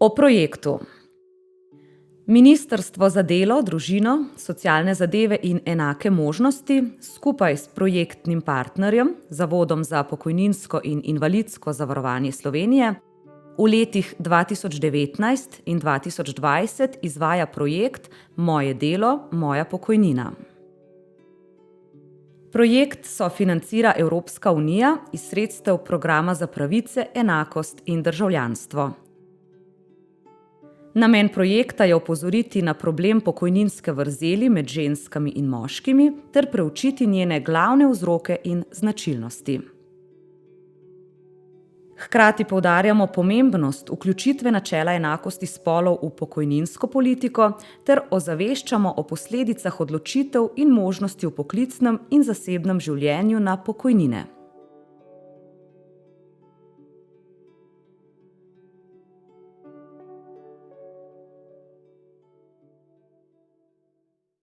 O projektu. Ministrstvo za delo, družino, socialne zadeve in enake možnosti skupaj s projektnim partnerjem, Zavodom za pokojninsko in invalidsko zavarovanje Slovenije, v letih 2019 in 2020 izvaja projekt Moje delo, moja pokojnina. Projekt sofinancira Evropska unija iz sredstev Programa za pravice, enakost in državljanstvo. Namen projekta je opozoriti na problem pokojninske vrzeli med ženskami in moškimi ter preučiti njene glavne vzroke in značilnosti. Hkrati poudarjamo pomembnost vključitve načela enakosti spolov v pokojninsko politiko ter ozaveščamo o posledicah odločitev in možnosti v poklicnem in zasebnem življenju na pokojnine.